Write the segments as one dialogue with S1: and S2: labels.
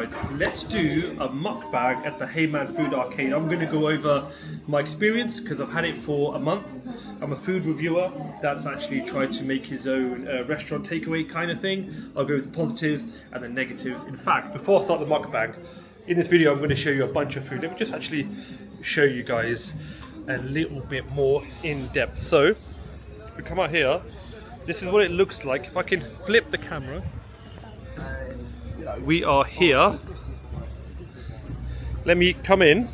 S1: guys, let's do a mukbang at the Heyman food arcade. I'm going to go over my experience because I've had it for a month. I'm a food reviewer that's actually tried to make his own restaurant takeaway kind of thing. I'll go with the positives and the negatives. In fact, before I start the mukbang, in this video I'm going to show you a bunch of food. Let me just actually show you guys a little bit more in depth. So, if we come out here, this is what it looks like. If I can flip the camera, we are here. Let me come in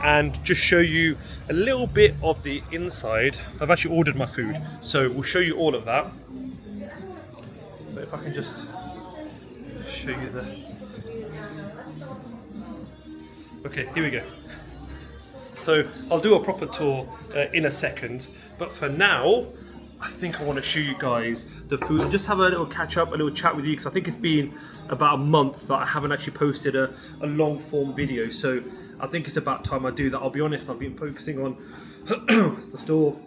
S1: and just show you a little bit of the inside. I've actually ordered my food, so we'll show you all of that. But if I can just show you the... Okay, here we go. So I'll do a proper tour in a second, but for now, I think I want to show you guys the food and just have a little catch up, a little chat with you, because I think it's been about a month that I haven't actually posted a long form video. So I think it's about time I do that. I'll be honest, I've been focusing on the store,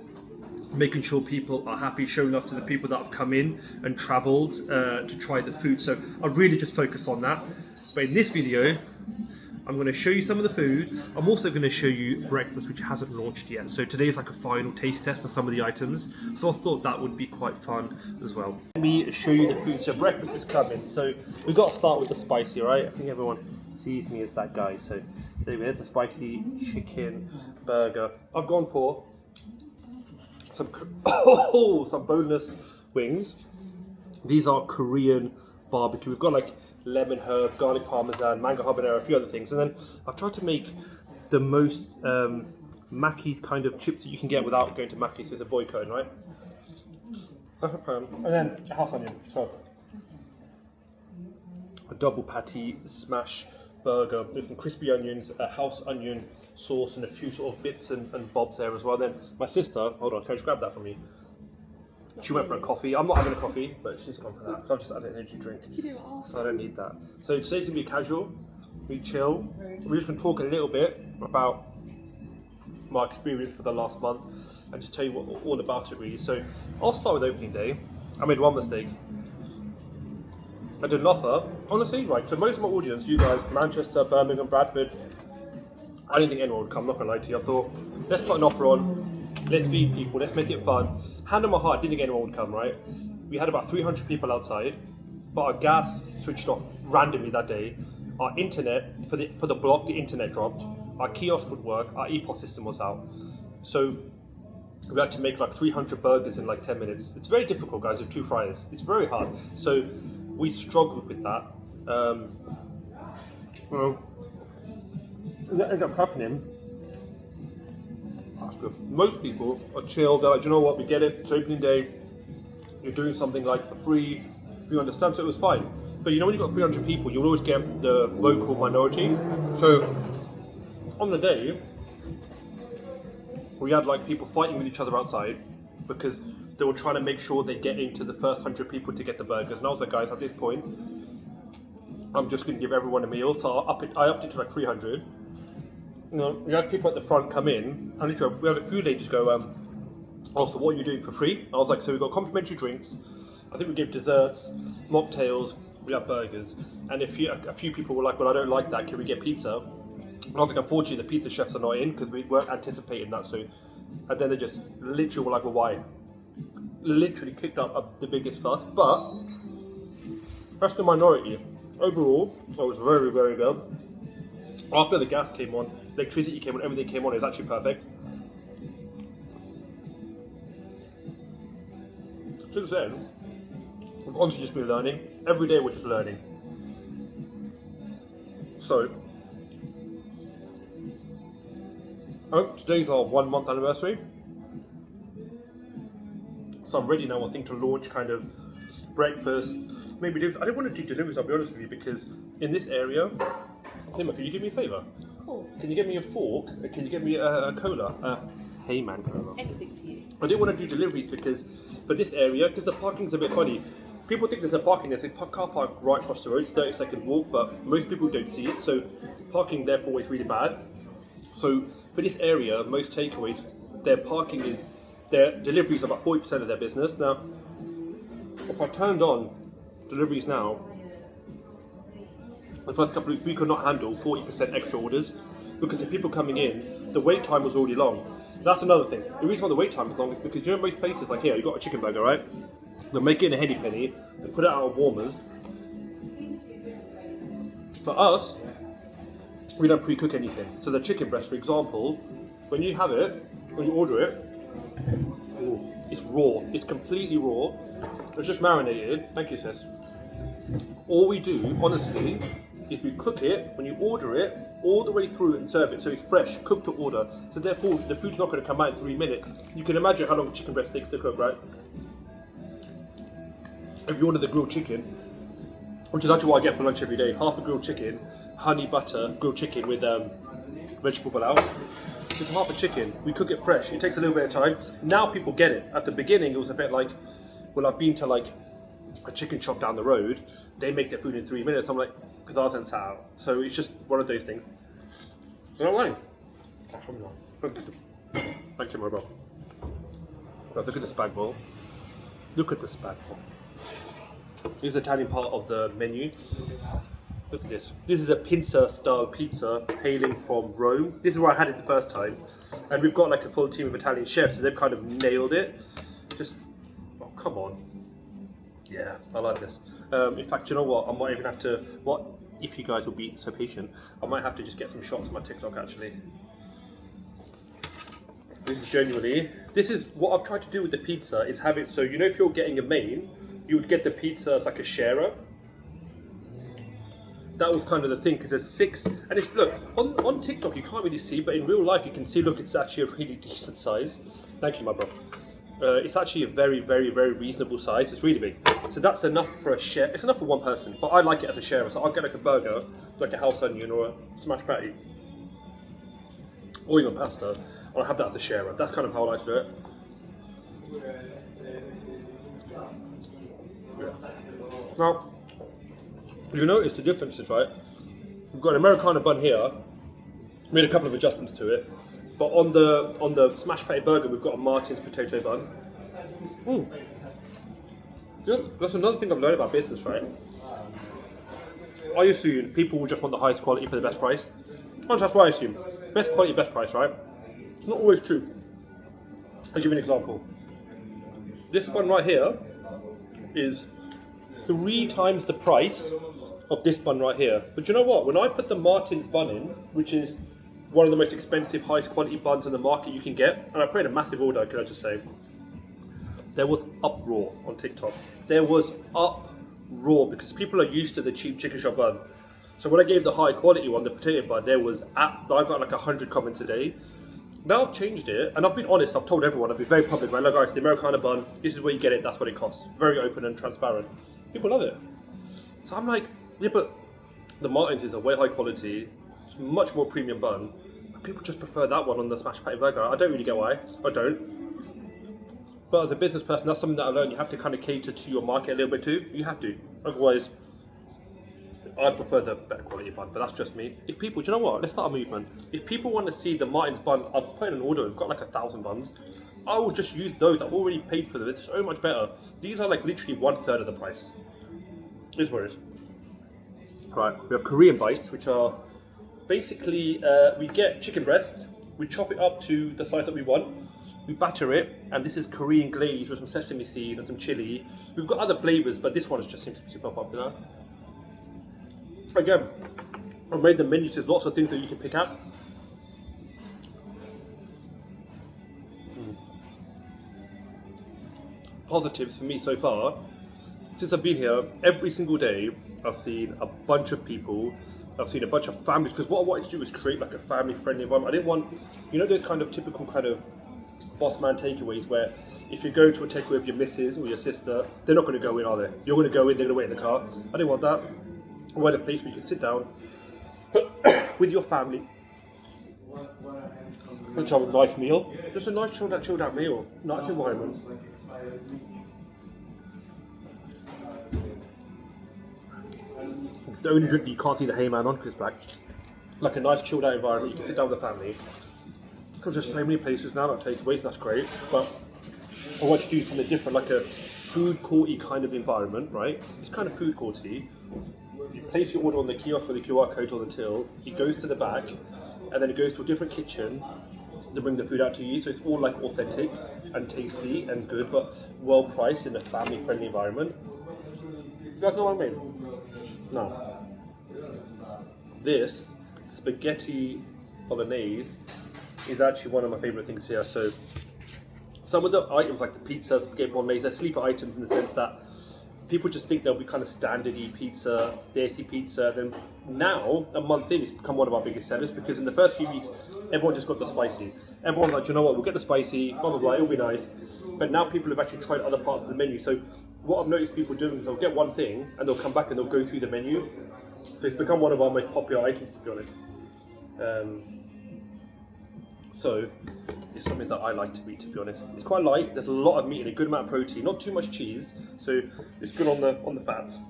S1: making sure people are happy, showing love to the people that have come in and travelled to try the food. So I really just focus on that. But in this video, I'm going to show you some of the food. I'm also going to show you breakfast, which hasn't launched yet. So today is like a final taste test for some of the items. So I thought that would be quite fun as well. Let me show you the food. So breakfast is coming. So we've got to start with the spicy, right? I think everyone sees me as that guy. So there's the spicy chicken burger. I've gone for some boneless wings. These are Korean barbecue. We've got like lemon herb, garlic parmesan, mango habanero, a few other things. And then I've tried to make the most Mackey's kind of chips that you can get without going to Mackey's with a boycott, right? And then a house onion. So a double patty smash burger with some crispy onions, a house onion sauce, and a few sort of bits and bobs there as well. Then my sister, hold on, can you just grab that from me? She went for a coffee. I'm not having a coffee, but she's gone for that because I've just had an energy drink, so I don't need that. So today's gonna be casual, we chill. We're just gonna talk a little bit about my experience for the last month and just tell you all about it really. So I'll start with opening day. I made one mistake. I did an offer, honestly, right, so most of my audience, you guys, Manchester, Birmingham, Bradford, I didn't think anyone would come, I'm not gonna lie to you. I thought, let's put an offer on, let's feed people, let's make it fun. Hand on my heart, I didn't think anyone would come, right? We had about 300 people outside, but our gas switched off randomly that day. Our internet, for the block, the internet dropped. Our kiosk would work, our EPOS system was out. So we had to make like 300 burgers in like 10 minutes. It's very difficult, guys, with 2 fryers. It's very hard. So we struggled with that. Well, that ended up happening. That's good. Most people are chilled. They're like, you know what? We get it. It's opening day. You're doing something like for free. We understand. So it was fine. But you know, when you've got 300 people, you'll always get the vocal minority. So on the day, we had like people fighting with each other outside because they were trying to make sure they get into the first 100 people to get the burgers. And I was like, guys, at this point, I'm just going to give everyone a meal. So I upped it to like 300. You know, we had people at the front come in, and literally we had a few ladies go, oh, so what are you doing for free? I was like, so we got complimentary drinks, I think we gave desserts, mocktails, we had burgers, and a few people were like, well, I don't like that, can we get pizza? And I was like, unfortunately the pizza chefs are not in, because we weren't anticipating that, so, and then they just literally were like, well, why? Literally kicked up the biggest fuss, but that's the minority. Overall, it was very, very good. After the gas came on, electricity came on, everything came on, it was actually perfect. Since then, we've honestly just been learning. Every day we're just learning. So, today's our 1 month anniversary. So I'm ready now, I think, to launch kind of breakfast, maybe deliveries. I don't want to do deliveries, I'll be honest with you, because in this area, Heyman, can you do me a favour?
S2: Of course.
S1: Can you get me a fork? Can you get me a cola? Heyman cola.
S2: Anything for you.
S1: I didn't want to do deliveries because for this area, because the parking's a bit funny. People think there's no parking. There's a car park right across the road. It's a 30-second walk, but most people don't see it. So parking therefore is really bad. So for this area, most takeaways, their deliveries are about 40% of their business. Now, if I turned on deliveries now, the first couple of weeks we could not handle 40% extra orders because the people coming in, the wait time was already long. That's another thing. The reason why the wait time is long is because you know most places like here, you got a chicken burger, right? They'll make it in a henny penny and put it out on warmers. For us, we don't pre-cook anything. So the chicken breast, for example, when you have it, when you order it, ooh, it's raw. It's completely raw. It's just marinated. Thank you, sis. All we do, honestly, is we cook it when you order it all the way through and serve it, so it's fresh, cooked to order. So therefore, the food's not going to come out in 3 minutes. You can imagine how long chicken breast takes to cook, right? If you order the grilled chicken, which is actually what I get for lunch every day, half a grilled chicken, honey butter grilled chicken with vegetable pilau. It's half a chicken. We cook it fresh. It takes a little bit of time. Now people get it. At the beginning, it was a bit like, well, I've been to like a chicken shop down the road. They make their food in 3 minutes. I'm like, because ours in Southall. So it's just one of those things. You know why? Thank you, my bro. Now look at the spag bowl. Look at the spag bowl. This is the Italian part of the menu. Look at this. This is a pincer style pizza hailing from Rome. This is where I had it the first time. And we've got like a full team of Italian chefs, so they've kind of nailed it. Just, oh, come on. Yeah, I like this. In fact, you know what? I might even have to, if you guys will be so patient, I might have to just get some shots on my TikTok actually. This is genuinely, this is what I've tried to do with the pizza, is have it so, you know, if you're getting a main, you would get the pizza as like a sharer. That was kind of the thing, because there's 6, and it's, look, on TikTok you can't really see, but in real life you can see, look, it's actually a really decent size. Thank you, my bro. It's actually a very, very, very reasonable size. It's really big. So that's enough for a share. It's enough for one person, but I like it as a sharer. So I'll get like a burger, like a house onion or a smashed patty, or even pasta, and I'll have that as a sharer. That's kind of how I like to do it. Yeah. Now, you notice the differences, right? We've got an Americano bun here. Made a couple of adjustments to it. But on the smashed patty burger, we've got a Martin's potato bun. Yeah, that's another thing I've learned about business, right? I assume people will just want the highest quality for the best price. And that's what I assume. Best quality, best price, right? It's not always true. I'll give you an example. This one right here is 3 times the price of this bun right here. But you know what? When I put the Martin's bun in, which is one of the most expensive, highest quality buns on the market you can get, and I put in a massive order, can I just say, there was uproar on TikTok. There was uproar because people are used to the cheap chicken shop bun. So when I gave the high quality one, the potato bun, I got like 100 comments a day. Now I've changed it, and I've been honest, I've told everyone, I've been very public, right? Look guys, the Americano bun, this is where you get it, that's what it costs. Very open and transparent. People love it. So I'm like, yeah, but the Martin's is a way high quality, it's much more premium bun. But people just prefer that one on the smashed patty burger. I don't really get why, I don't. But as a business person, that's something that I learned. You have to kind of cater to your market a little bit too. You have to. Otherwise, I prefer the better quality bun, but that's just me. If people, do you know what? Let's start a movement. If people want to see the Martin's bun, I've put in an order, we've got like 1,000 buns. I will just use those. I've already paid for them. It's so much better. These are like literally 1/3 of the price. It is what it is. Right, we have Korean bites, which are basically, we get chicken breast, we chop it up to the size that we want, we batter it, and this is Korean glaze with some sesame seed and some chili. We've got other flavours, but this one is just super popular. Again, I've made the menus, there's lots of things that you can pick out. Positives for me so far, since I've been here, every single day I've seen a bunch of people, I've seen a bunch of families, because what I wanted to do was create like a family friendly environment. I didn't want, you know, those kind of typical kind of boss man takeaways where if you're going to a takeaway with your missus or your sister, they're not going to go in, are they? You're going to go in, they're going to wait in the car. I didn't want that. I wanted a place where you can sit down with your family and have a nice meal. Just a nice chilled out meal, nice environment. It's the only drink that you can't see the Heyman on because it's black. Like a nice chilled out environment, you can sit down with the family. Because there's so many places now that takeaways, and that's great. But I want to do something different, like a food courty kind of environment, right? It's kind of food courty, you place your order on the kiosk with the QR code on the till, it goes to the back, and then it goes to a different kitchen to bring the food out to you. So it's all like authentic and tasty and good, but well priced in a family friendly environment. You guys know what I mean? Now, this spaghetti bolognese is actually one of my favourite things here. So some of the items like the pizza, spaghetti bolognese, they're sleeper items in the sense that people just think they'll be kind of standardy pizza, desi pizza. Then now, a month in, it's become one of our biggest sellers because in the first few weeks, everyone just got the spicy. Everyone's like, you know what, we'll get the spicy, blah, blah, blah, it'll be nice. But now people have actually tried other parts of the menu. So what I've noticed people doing is they'll get one thing and they'll come back and they'll go through the menu. So it's become one of our most popular items, to be honest. So it's something that I like to eat, to be honest. It's quite light, there's a lot of meat and a good amount of protein, not too much cheese, so it's good on the fats.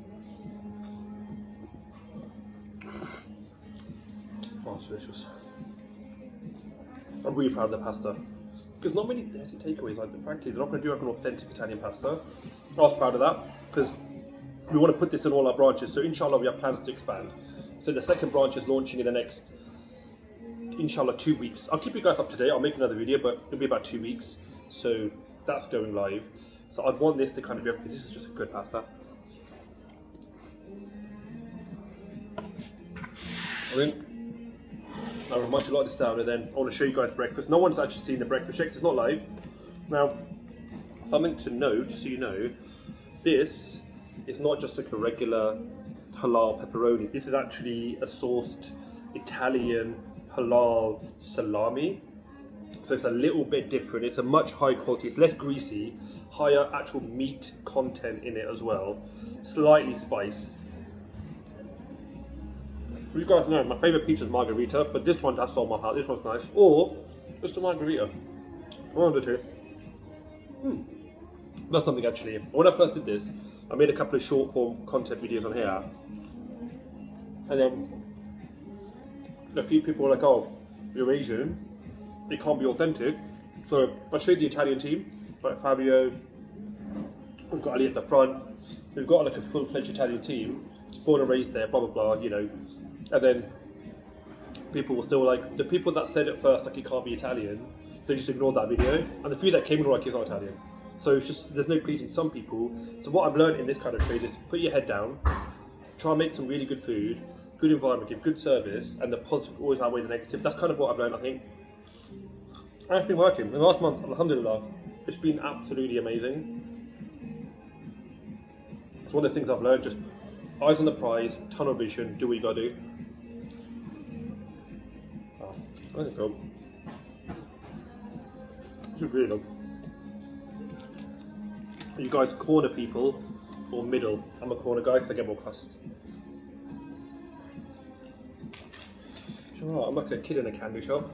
S1: Oh, it's delicious. I'm really proud of the pasta. Because not many desi takeaways, like, frankly, they're not going to do like an authentic Italian pasta. I was proud of that, because we want to put this in all our branches, so inshallah we have plans to expand. So the second branch is launching in the next, inshallah, 2 weeks. I'll keep you guys up to date. I'll make another video, but it'll be about 2 weeks. So that's going live. So I'd want this to kind of be, because this is just a good pasta. I think I'll munch a lot of this down, and then I want to show you guys breakfast. No one's actually seen the breakfast shakes. It's not live. Now, something to know, just so you know, this is not just like a regular halal pepperoni. This is actually a sourced Italian halal salami, so it's a little bit different. It's a much higher quality, it's less greasy, higher actual meat content in it as well, slightly spiced. You guys know my favourite pizza is margarita, but this one has sold my heart. This one's nice, or just a margarita, one of the two. That's something actually. When I first did this, I made a couple of short form content videos on here, and then a few people were like, oh, you're Asian, it can't be authentic. So I showed the Italian team, like Fabio, we've got Ali at the front, we've got like a full-fledged Italian team, born and raised there, blah, blah, blah, you know. And then people were still like, the people that said at first like it can't be Italian, they just ignored that video. And the few that came in were like, it's not Italian. So it's just, there's no pleasing some people. So what I've learned in this kind of trade is put your head down, try and make some really good food, good environment, give good service, and the positive always outweigh the negative. That's kind of what I've learned, I think. And it's been working. In the last month, alhamdulillah, it's been absolutely amazing. It's one of those things I've learned, just eyes on the prize, tunnel vision, do what you gotta do. Oh, there you go. This is really good. Are you guys corner people or middle? I'm a corner guy because I get more crust. You know what? I'm like a kid in a candy shop.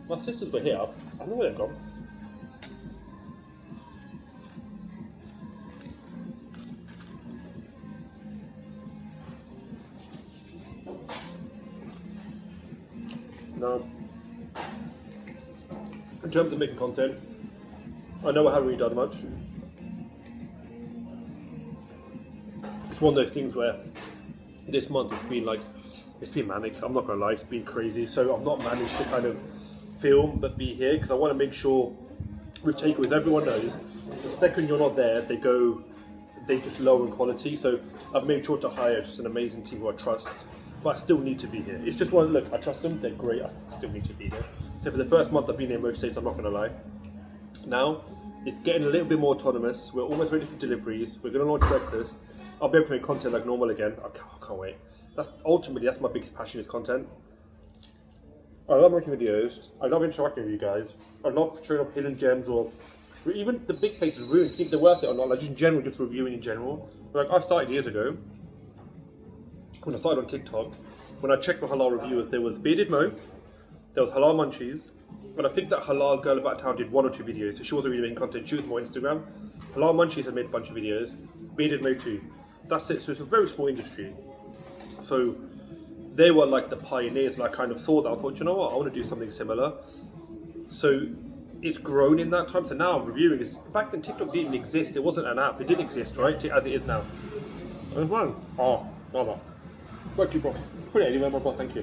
S1: My sisters were here. I don't know where they've gone. No. In terms of making content, I know I haven't really done much. It's one of those things where this month it's been manic, I'm not gonna lie, it's been crazy. So I've not managed to kind of film but be here because I want to make sure with takeaways, everyone knows the second you're not there, they just lower in quality. So I've made sure to hire just an amazing team who I trust, but I still need to be here. It's just one, look, I trust them, they're great, I still need to be here. So for the first month I've been here most days, I'm not gonna lie. Now it's getting a little bit more autonomous, we're almost ready for deliveries, we're gonna launch breakfast, I'll be able to make content like normal again. I can't wait. Ultimately that's my biggest passion, is content. I love making videos, I love interacting with you guys, I love showing off hidden gems, or even the big places ruined, think they're worth it or not, like just in general, just reviewing in general. Like I started years ago, when I started on TikTok, when I checked for halal reviewers, there was Bearded Mo, there was Halal Munchies, and I think that Halal Girl About Town did 1 or 2 videos, so she wasn't really making content, she was more Instagram. Halal Munchies had made a bunch of videos, Bearded Mo too. That's it, so it's a very small industry. So they were like the pioneers, and I kind of saw that. I thought, you know what, I want to do something similar. So it's grown in that time. So now reviewing is, back then TikTok didn't exist. It wasn't an app. It didn't exist, right? As it is now. It's fine. Oh, brother. Thank you, bro. Put it anywhere, bro. Thank you.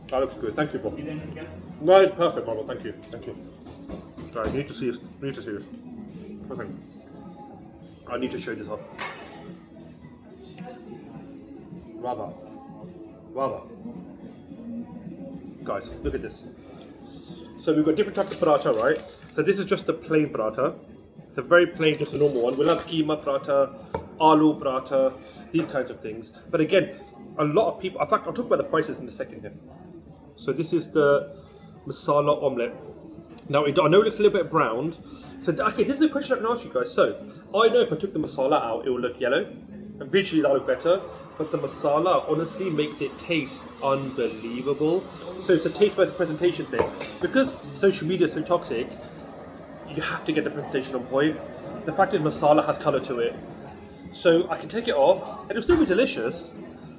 S1: That looks good. Thank you, bro. No, it's perfect, brother. Thank you. Thank you. Right, I need to see this. I need to see this. Okay. I need to show this off. Rather. Guys, look at this. So we've got different types of paratha, right? So this is just the plain paratha. It's a very plain, just a normal one. We'll have keema paratha, aloo paratha, these kinds of things. But again, a lot of people, in fact, I'll talk about the prices in a second here. So this is the masala omelette. Now, I know it looks a little bit browned. So, okay, this is a question I can ask you guys. So, I know if I took the masala out, it will look yellow. And visually, that'll look better. But the masala, honestly, makes it taste unbelievable. So, it's a taste versus presentation thing. Because social media is so toxic, you have to get the presentation on point. The fact that masala has colour to it. So, I can take it off, and it'll still be delicious,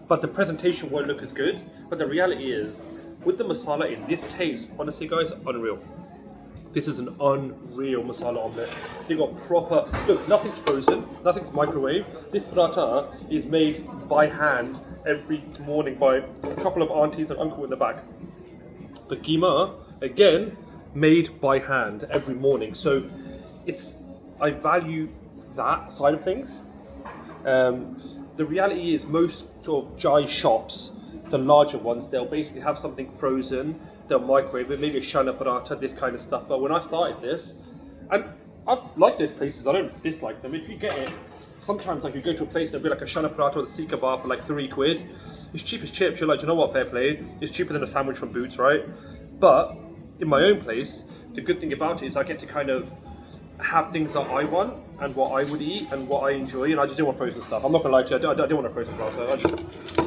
S1: but the presentation won't look as good. But the reality is, with the masala in this taste, honestly, guys, unreal. This is an unreal masala omelette. They got proper, look, nothing's frozen, nothing's microwave. This paratha is made by hand every morning by a couple of aunties and uncle in the back. The keema, again, made by hand every morning. So I value that side of things. The reality is most sort of jai shops, the larger ones, they'll basically have something frozen, they'll microwave it, maybe a shana paratha, this kind of stuff. But when I started this, and I like those places, I don't dislike them. If you get it, sometimes like you go to a place, there'll be like a shana paratha or the sika bar for like £3. It's cheap as chips. You're like, you know what, fair play. It's cheaper than a sandwich from Boots, right? But in my own place, the good thing about it is I get to kind of have things that I want and what I would eat and what I enjoy, and I just don't want frozen stuff. I'm not gonna lie to you, I don't want a frozen paratha. I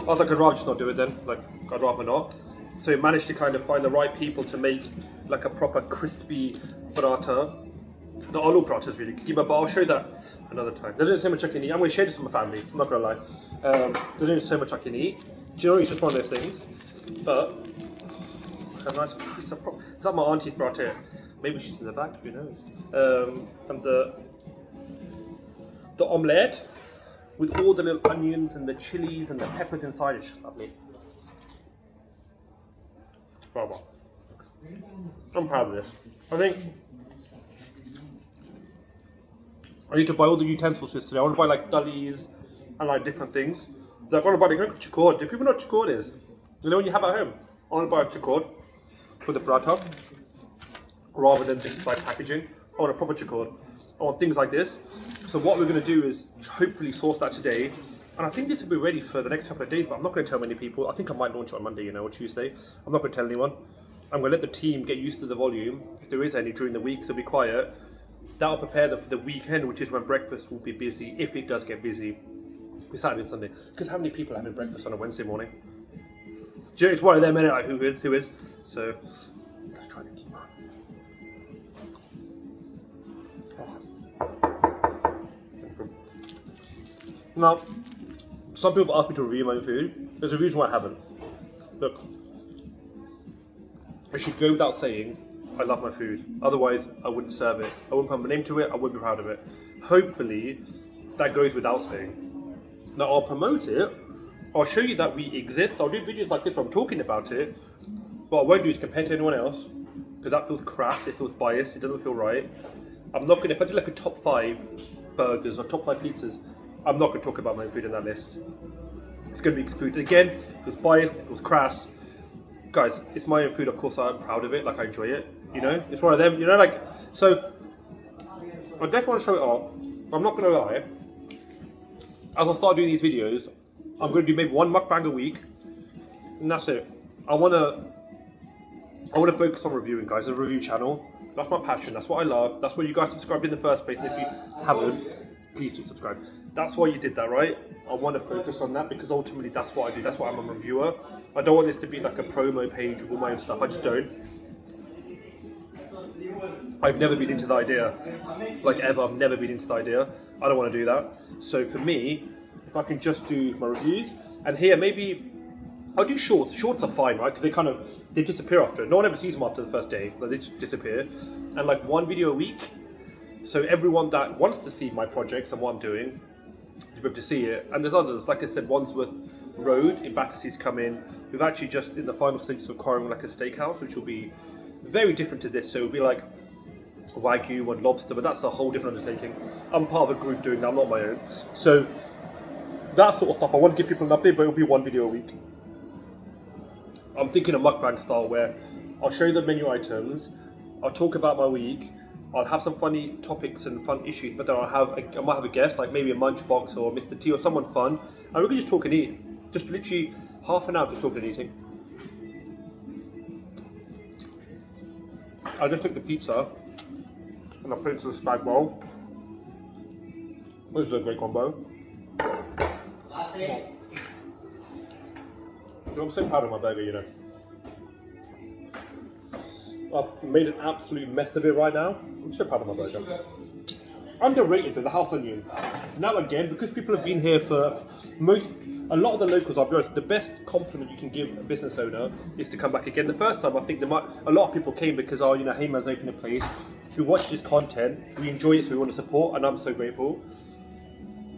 S1: was like, I'd rather just not do it then. Like, I'd rather not. So I managed to kind of find the right people to make like a proper crispy paratha. The aloo paratha is really good, but I'll show that another time. There's only so much I can eat. I'm going to share this with my family, I'm not going to lie. There's only so much I can eat. Do you know, it's just one of those things. But, a nice, is that my auntie's paratha? Maybe she's in the back, who knows. And the omelette, with all the little onions and the chilies and the peppers inside, it's just lovely. Bravo. I'm proud of this. I think I need to buy all the utensils today. I want to buy like dullies and like different things. Like I want to buy like chicord. Do people know what chicord is? You know when you have at home? I want to buy a chicord for the paratha rather than just like packaging. I want a proper chicord. I want things like this. So what we're going to do is hopefully source that today. And I think this will be ready for the next couple of days, but I'm not going to tell many people. I think I might launch it on Monday, or Tuesday. I'm not going to tell anyone. I'm going to let the team get used to the volume. If there is any during the week, so be quiet. That'll prepare them for the weekend, which is when breakfast will be busy, if it does get busy. It's Saturday and Sunday. Because how many people are having breakfast on a Wednesday morning? Do you know, it's one of them, innit? Like, who is? So, let's try the keema. Now, some people ask me to review my own food. There's a reason why I haven't. Look, I should go without saying I love my food. Otherwise, I wouldn't serve it. I wouldn't put my name to it. I wouldn't be proud of it. Hopefully, that goes without saying. Now, I'll promote it. I'll show you that we exist. I'll do videos like this where I'm talking about it. What I won't do is compare to anyone else, because that feels crass. It feels biased. It doesn't feel right. I'm not gonna. If I do like a top 5 burgers or top 5 pizzas, I'm not going to talk about my food in that list. It's going to be excluded. Again, it feels biased, it feels crass. Guys, it's my own food, of course I'm proud of it, like I enjoy it, you know? It's one of them, you know, like, so, I definitely want to show it off, but I'm not going to lie. As I start doing these videos, I'm going to do maybe one mukbang a week, and that's it. I want to focus on reviewing, guys, a review channel. That's my passion, that's what I love, that's why you guys subscribed in the first place, and if you haven't, please do subscribe. That's why you did that, right? I want to focus on that because ultimately that's what I do. That's why I'm a reviewer. I don't want this to be like a promo page with all my own stuff. I just don't. I've never been into the idea. Like ever, I've never been into the idea. I don't want to do that. So for me, if I can just do my reviews, and here maybe I'll do shorts. Shorts are fine, right? Because they disappear after. No one ever sees them after the first day. Like they just disappear. And like one video a week. So everyone that wants to see my projects and what I'm doing, be able to see it. And there's others, like I said, Wandsworth Road in Battersea's come in. We've actually just in the final stages of acquiring like a steakhouse, which will be very different to this. So it'll be like Wagyu and lobster, but that's a whole different undertaking. I'm part of a group doing that, I'm not my own. So that sort of stuff, I want to give people an update, but it'll be one video a week. I'm thinking a mukbang style where I'll show you the menu items, I'll talk about my week, I'll have some funny topics and fun issues, but then I might have a guest, like maybe a Munchbox or Mr. T or someone fun, and we can just talk and eat. Just literally half an hour just talking and eating. I just took the pizza and I put it into the spag bowl. This is a great combo.
S2: Latte.
S1: I'm so proud of my burger, you know. I've made an absolute mess of it right now. I'm so proud of my burger. Underrated, the house onion. Now again, because people have been here for a lot of the locals, I'll be honest, the best compliment you can give a business owner is to come back again. The first time, I think a lot of people came because, oh, you know, Heyman's opened a place. We watch his content, we enjoy it, so we want to support, and I'm so grateful.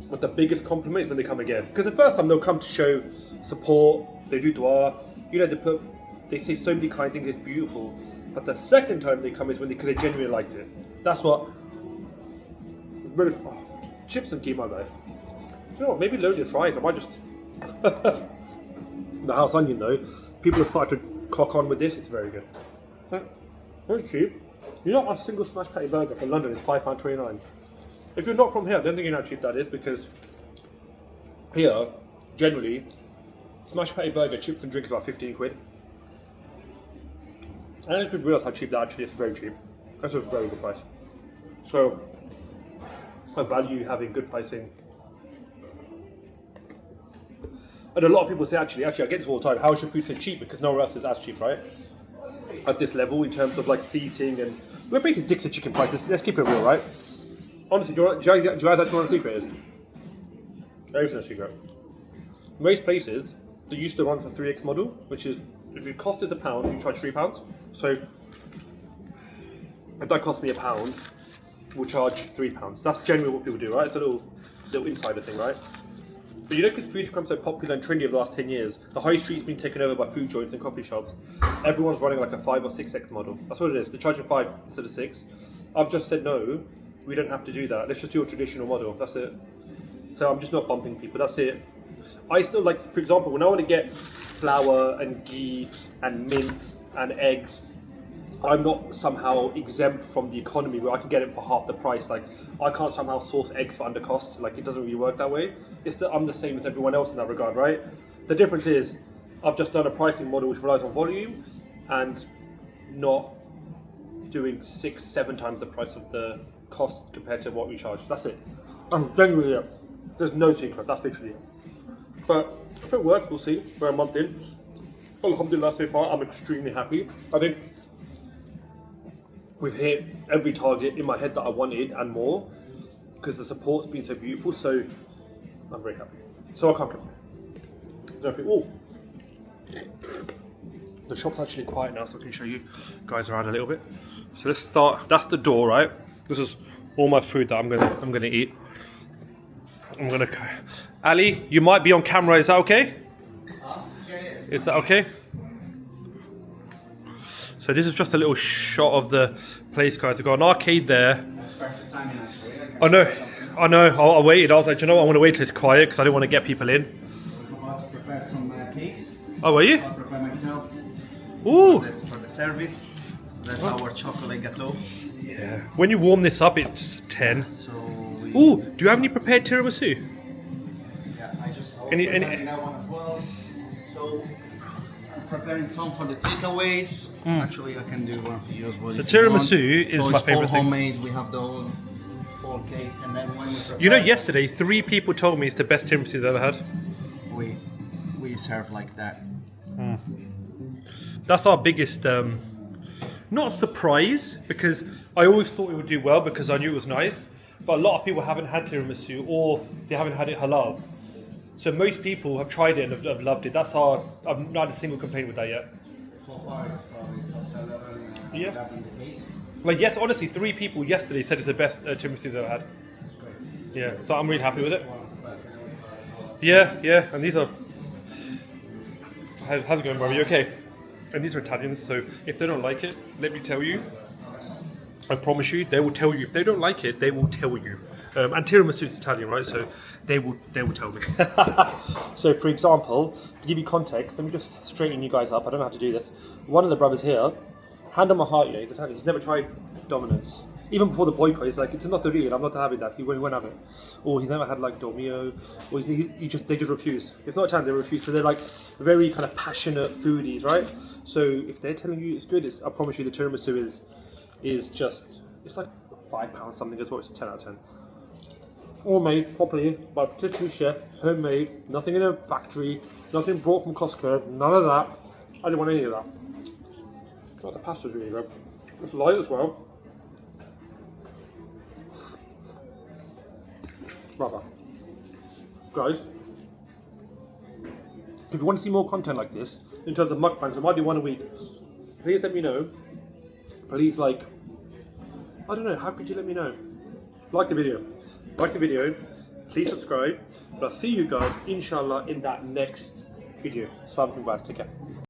S1: But the biggest compliment is when they come again. Because the first time they'll come to show support, they do dua, you know, they say so many kind things, it's beautiful. But the second time they come is because they genuinely liked it. That's what. Really, chips and keema, guys. You know what? Maybe loaded fries. I might just. The house onion, though. People have started to clock on with this. It's very good. Very cheap. You know, a single smash patty burger for London is £5.29. If you're not from here, I don't think you know how cheap that is, because here, generally, smash patty burger, chips and drinks about 15 quid. And I didn't realise how cheap that actually is. Very cheap. That's a very good price. So, I value having good pricing. And a lot of people say, actually, I get this all the time. How is your food so cheap? Because nowhere else is as cheap, right? At this level, in terms of like seating and we're basically dicks at chicken prices. Let's keep it real, right? Honestly, do you guys actually know what the secret is? There is no secret. Most places, they used to run for 3x model, which is if your cost is £1, you charge £3. So if that cost me £1, we'll charge £3. That's generally what people do, right? It's a little insider thing, right? But you know, because food's become so popular and trendy over the last 10 years, the high street's been taken over by food joints and coffee shops. Everyone's running like a 5 or 6x model. That's what it is. They're charging 5 instead of 6. I've just said no, we don't have to do that. Let's just do a traditional model. That's it. So I'm just not bumping people. That's it. I still like, for example, when I want to get flour and ghee and mince and eggs, I'm not somehow exempt from the economy where I can get it for half the price. Like, I can't somehow source eggs for under cost. Like, it doesn't really work that way. It's that I'm the same as everyone else in that regard, right? The difference is I've just done a pricing model which relies on volume and not doing 6-7 times the price of the cost compared to what we charge. That's it. I'm genuinely it. There's no secret. That's literally it. But if it works, we'll see. We're a month in. Alhamdulillah, so far, I'm extremely happy. I think we've hit every target in my head that I wanted and more, because the support's been so beautiful. So I'm very happy. So I can't complain. Exactly. Oh, the shop's actually quiet now, so I can show you guys around a little bit. So let's start. That's the door, right? This is all my food that I'm gonna eat. Ali, you might be on camera. Is that okay? Is that okay? So this is just a little shot of the place, guys. We've got an arcade there.
S2: That's perfect timing, actually.
S1: I know. I waited. I was like, you know what? I want to wait till it's quiet because I didn't want to get people in.
S2: We're about to prepare some cakes.
S1: Oh, were you?
S2: I'll prepare myself.
S1: Ooh.
S2: That's for the service. That's our chocolate gâteau.
S1: Yeah. When you warm this up, it's 10.
S2: So
S1: Ooh. Do you have any prepared tiramisu?
S2: yeah, I just
S1: Any-
S2: that one as well. So I'm preparing some for the takeaways. Actually, I can do one for you as well.
S1: The
S2: if you want.
S1: tiramisu is
S2: So
S1: my
S2: it's
S1: favourite
S2: all
S1: thing.
S2: homemade. We have the whole cake, and then when we prepare,
S1: You know, yesterday 3 people told me it's the best tiramisu they've ever had.
S2: we serve like that.
S1: That's our biggest, not surprise, because I always thought it would do well because I knew it was nice. But a lot of people haven't had tiramisu or they haven't had it halal. So most people have tried it and have loved it. I've not had a single complaint with that yet.
S2: So far, it's probably top seller and
S1: Yeah.
S2: that in the case.
S1: Like, yes, honestly, 3 people yesterday said it's the best tiramisu they've ever had.
S2: That's great.
S1: Yeah, so I'm really happy with it. Yeah, and these are. How's it going, Bobby? You okay? And these are Italians, so if they don't like it, let me tell you. I promise you, they will tell you. If they don't like it, they will tell you. And tiramisu is Italian, right? So they will tell me. So, for example, to give you context, let me just straighten you guys up. I don't know how to do this. One of the brothers here, hand on my heart, he's Italian. He's never tried Domino's. Even before the boycott, he's like, it's not the real. I'm not having that. He won't have it. Or he's never had like Dormio. Or they just refuse. If not Italian, they refuse. So they're like very kind of passionate foodies, right? So if they're telling you it's good, I promise you the tiramisu is just, it's like £5 something as well. It's 10 out of 10. All made properly by a particular chef, homemade, nothing in a factory, nothing brought from Costco, none of that. I didn't want any of that. Oh, the pasta's really good. It's light as well. Brother. Guys, if you want to see more content like this, in terms of mukbangs, I might do one a week. Please let me know. Please I don't know, how could you let me know? Like the video. Please subscribe. But I'll see you guys, inshallah, in that next video. Something bad. Take care.